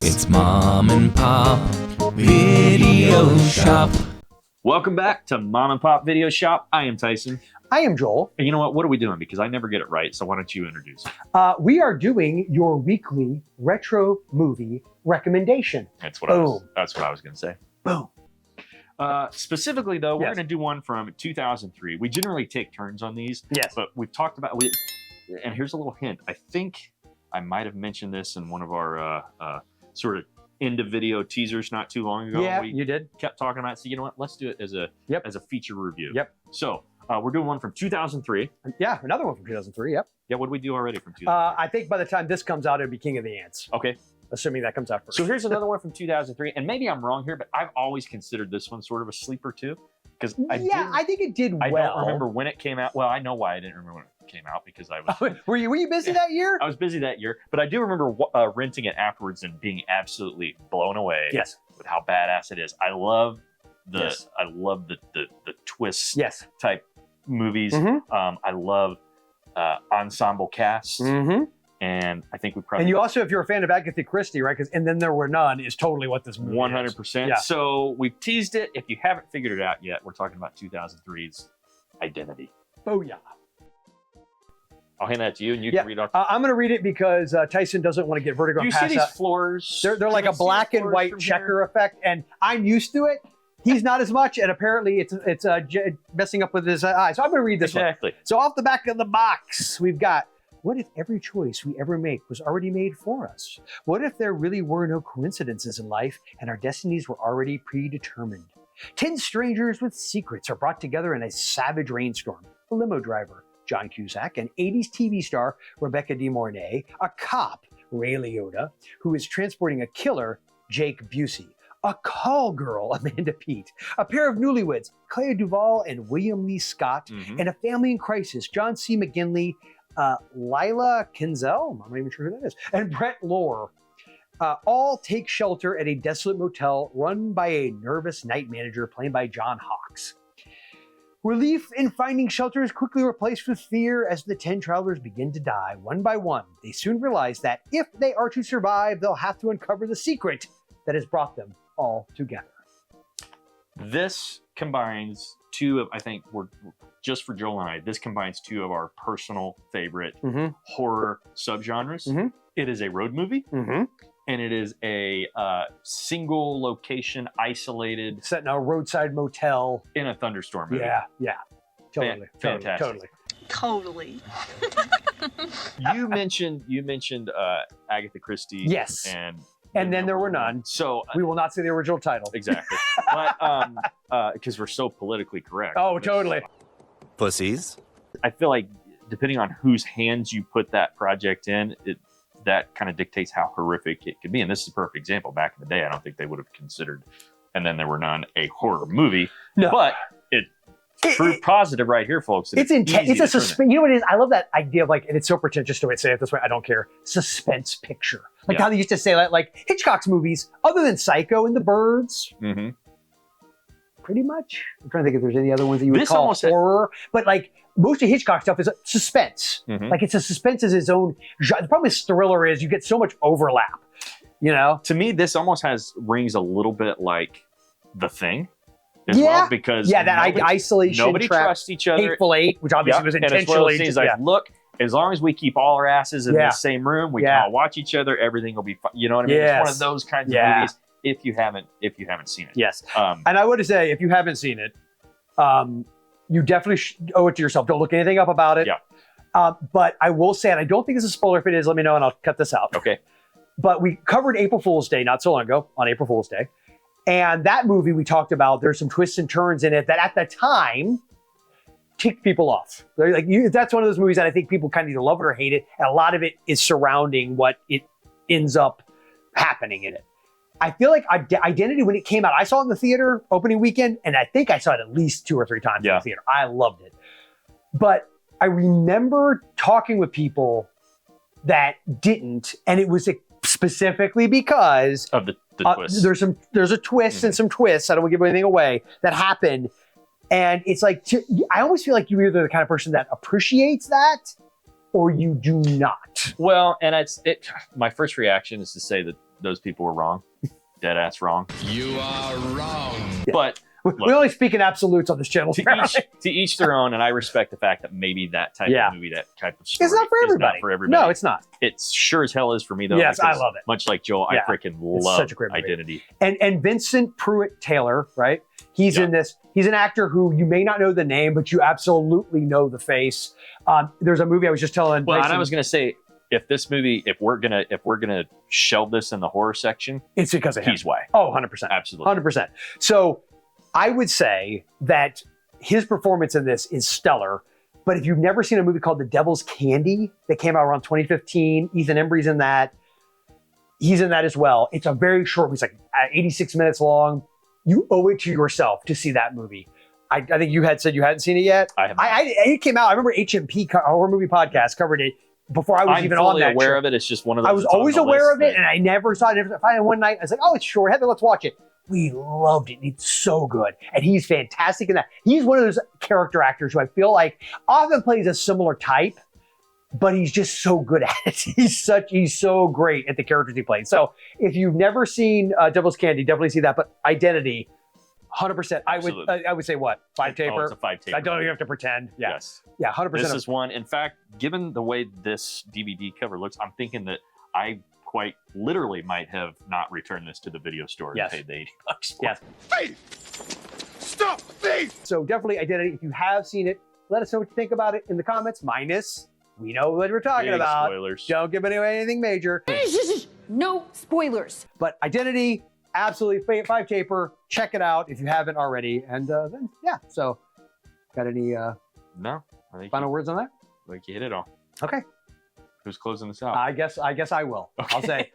It's Mom and Pop Video Shop. Welcome back to Mom and Pop Video Shop. I am Tyson. I am Joel. And you know what? What are we doing? Because I never get it right. So why don't you introduce it? We are doing your weekly retro movie recommendation. That's what I was going to say. Boom. Specifically, though, we're Yes. going to do one from 2003. We generally take turns on these. Yes. But we've talked about and here's a little hint. I think I might have mentioned this in one of our sort of end of video teasers not too long ago. Yeah, we you did. kept talking about it. So you know what? Let's do it as a feature review. Yep. So we're doing one from 2003. Yeah, another one from 2003. Yep. Yeah, what did we do already from 2003? I think by the time this comes out, it'll be King of the Ants. Okay. Assuming that comes out first. So here's another one from 2003, and maybe I'm wrong here, but I've always considered this one sort of a sleeper too, because I think it did well. I don't remember when it came out. Well, I know why I didn't remember when it came out because I was. Were you busy that year? I was busy that year, but I do remember renting it afterwards and being absolutely blown away. Yes. With how badass it is. I love the Yes. twist Yes. type movies. Mhm. I love ensemble casts. Mm-hmm. And I think we probably. And you also, if you're a fan of Agatha Christie, right? Because And Then There Were None is totally what this movie is. 100%. Yeah. So we've teased it. If you haven't figured it out yet, we're talking about 2003's Identity. Oh, yeah. I'll hand that to you, and you can read off. I'm going to read it because Tyson doesn't want to get vertigo. Do you and pass see these out. floors? They're like Can a you see black the and floors white from checker here? effect, and I'm used to it. He's not as much, and apparently it's messing up with his eyes. So I'm going to read this one. Exactly. So off the back of the box, we've got, what if every choice we ever make was already made for us? What if there really were no coincidences in life and our destinies were already predetermined? 10 strangers with secrets are brought together in a savage rainstorm. A limo driver, John Cusack, an 80s TV star, Rebecca De Mornay, a cop, Ray Liotta, who is transporting a killer, Jake Busey, a call girl, Amanda Peet, a pair of newlyweds, Clea Duvall and William Lee Scott, and a family in crisis, John C. McGinley, Lila Kinzel, I'm not even sure who that is, and Brett Lore, all take shelter at a desolate motel run by a nervous night manager played by John Hawkes. Relief in finding shelter is quickly replaced with fear as the 10 travelers begin to die one by one. They soon realize that if they are to survive, they'll have to uncover the secret that has brought them all together. This combines two of, I think, just for Joel and I, this combines two of our personal favorite horror subgenres. It is a road movie, and it is a single location, isolated, set in a roadside motel in a thunderstorm movie. Yeah, totally, fantastic. Totally. You mentioned Agatha Christie. Yes. And then there were none. So we will not say the original title. Exactly. But because we're so politically correct. Oh, totally. Pussies. I feel like depending on whose hands you put that project in, that kind of dictates how horrific it could be. And this is a perfect example. Back in the day, I don't think they would have considered And Then There Were None a horror movie. No. But it proved positive right here, folks. It's intense. It's a suspense. You know what it is? I love that idea of like, and it's so pretentious to say it this way. I don't care. Suspense picture. Like how they used to say that, like Hitchcock's movies, other than Psycho and The Birds, pretty much. I'm trying to think if there's any other ones that you would call horror. But like most of Hitchcock stuff is suspense. Like it's a suspense is his own genre. The problem with thriller is you get so much overlap. You know? To me, this almost rings a little bit like The Thing. As well, because that isolation. Nobody trusts each other. Hateful Eight, which obviously was intentionally. And it's like, look, as long as we keep all our asses in the same room, we can all watch each other. Everything will be fine. You know what I mean? It's one of those kinds of movies. If you haven't seen it, yes. And I would say, if you haven't seen it, you definitely owe it to yourself. Don't look anything up about it. Yeah. But I will say, and I don't think it's a spoiler. If it is, let me know, and I'll cut this out. Okay. But we covered April Fool's Day not so long ago on April Fool's Day. And that movie we talked about, there's some twists and turns in it that at the time ticked people off. Like that's one of those movies that I think people kind of either love it or hate it. And a lot of it is surrounding what it ends up happening in it. I feel like Identity, when it came out, I saw it in the theater opening weekend, and I think I saw it at least 2 or 3 times in the theater. I loved it. But I remember talking with people that didn't, and it was specifically because of the twist. There's a twist and some twists. I don't want to give anything away that happened, and it's like I always feel like you're either the kind of person that appreciates that or you do not. Well, and my first reaction is to say that those people were wrong. Dead ass wrong. You are wrong. But we only speak in absolutes on this channel. to each their own, and I respect the fact that maybe that type of movie, that type of story, it's not for everybody. Is not for everybody. No, it's not. It sure as hell is for me, though. Yes, I love it. Much like Joel, I freaking love such a great movie. Identity. And Vincent Pruitt Taylor, right? He's in this. He's an actor who you may not know the name, but you absolutely know the face. There's a movie I was just telling. Well, Tyson, and I was going to say, if this movie, if we're gonna shelve this in the horror section, it's because of him. He's why. Oh, 100%. Absolutely. 100%. So I would say that his performance in this is stellar. But if you've never seen a movie called The Devil's Candy that came out around 2015, Ethan Embry's in that. He's in that as well. It's a very short movie. It's like 86 minutes long. You owe it to yourself to see that movie. I think you had said you hadn't seen it yet. I have. It came out. I remember HMP Horror Movie Podcast covered it before I was even on that. I'm fully aware of it. It's just one of those. I was always aware of it, and I never saw it. Finally, one night, I was like, "Oh, it's short. Heather, let's watch it." We loved it. It's so good, and he's fantastic in that. He's one of those character actors who I feel like often plays a similar type, but he's just so good at it. He's so great at the characters he plays. So if you've never seen Devil's Candy, definitely see that. But Identity. 100%. I would say what? 5-taper? Oh, it's a 5-taper. I don't even have to pretend. Yeah. Yes. Yeah, 100%. This is one. In fact, given the way this DVD cover looks, I'm thinking that I quite literally might have not returned this to the video store and paid the $80 for yes. Thief! Stop thief! So definitely Identity. If you have seen it, let us know what you think about it in the comments. Minus, we know what we're talking Big about. Spoilers. Don't give away anything major. No spoilers. But Identity, absolutely 5-taper. Check it out if you haven't already. And then, yeah. So, got any No. I think final words on that? I think you hit it all. Okay. Who's closing this out? I guess I will. Okay. I'll say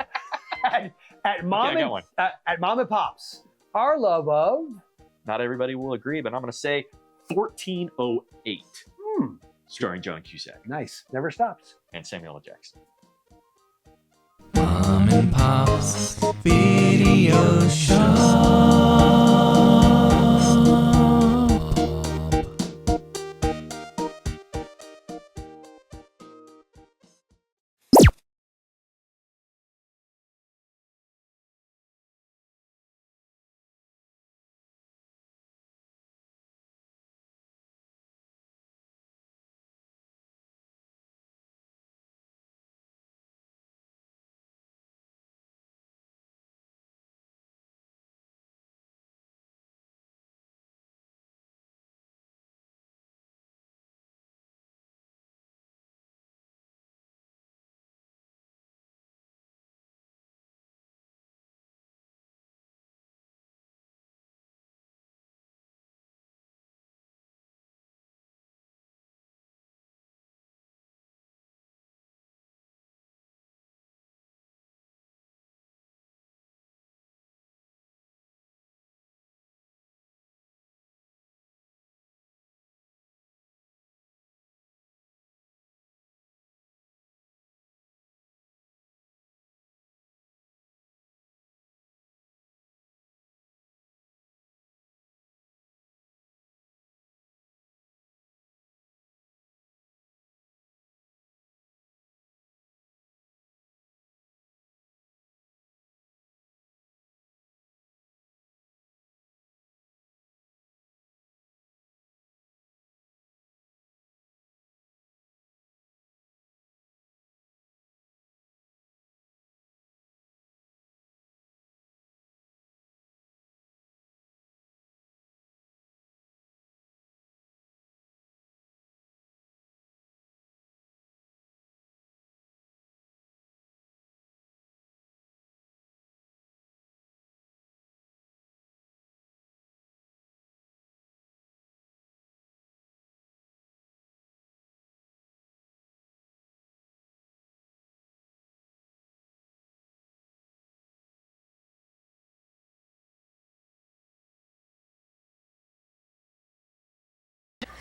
at Mom I got one. at Mom and Pops, our love of. Not everybody will agree, but I'm going to say 1408. Starring John Cusack Nice. Never stops. and Samuel L. Jackson. Mom and Pop's Video Shop.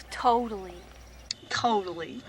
Totally. Totally.